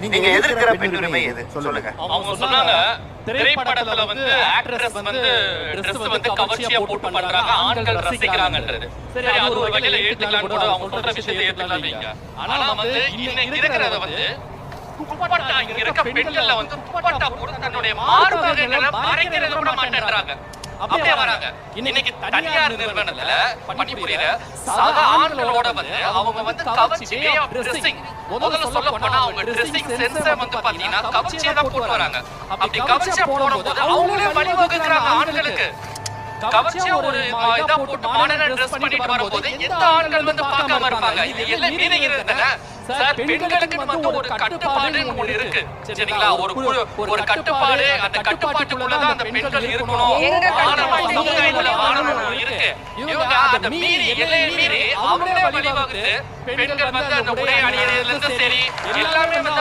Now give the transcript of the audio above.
நீங்க எதிர்க்கிற பெண் உரிமை எது சொல்லுங்க. அவங்க சொன்னாங்க திரைப்படத்துல வந்து ஆக்ட்ரஸ் வந்து Dress வந்து கவர்ச்சியா போட்டு பண்றாங்க, ஆண்கள் ரசிக்கிறாங்கன்றது. சரி, அது ஒரு வகையில ஏத்துக்கலாம் கூட, அவங்க சொல்ற விஷயத்தை ஏத்துக்கலாம் நீங்க. ஆனா வந்து இன்னைக்கு இருக்கிறத வந்து துப்பட்டா, இங்க இருக்க பெண்கள்ல வந்து துப்பட்டா போட்டு தன்னுடைய மார்பகங்களை மறைக்கிறது கூட மாட்டேன்றாங்க. அப்படியே வராங்க. இன்னைக்கு தனியார் நிறுவனத்துல பணிபுரியிற சக ஆண்களோட வந்து அவங்க வந்து கவர்ச்சி வே ஆஃப் ட்ரெஸ்ஸிங், முதல்ல சொல்ல போனா அவங்க ட்ரெஸ்ஸிங் சென்ஸை வந்து பாத்தீங்கன்னா கவர்ச்சியா தான் போட்டு வராங்க. அப்படி கவர்ச்சியா போடும்போது அவங்களே வழிவகுக்கிறாங்க ஆண்களுக்கு. கவர்ச்சியா ஒரு இதா போட்டு மாடர்னா ட்ரெஸ் பண்ணிட்டு வரும்போது எந்த ஆண்கள் வந்து பார்க்காம இருப்பாங்க? இது எல்லாம் மீறிங்கிறது தானே சார். பெண்களுக்கு வந்து ஒரு கட்டுப்பாடு ஒண்ணு இருக்கு, சரிங்களா? ஒரு கட்டுப்பாடு, அந்த கட்டுப்பாட்டுக்குள்ளதான் அந்த பெண்கள் இருக்கணும். சமுதாயத்துல வாழணும் இருக்கு. இவங்க அதை மீறி எல்லையை மீறி அவங்களே வழிவகுத்து பெண்கள் வந்து அந்த உடை அணியறதுல இருந்து சரி எல்லாமே வந்து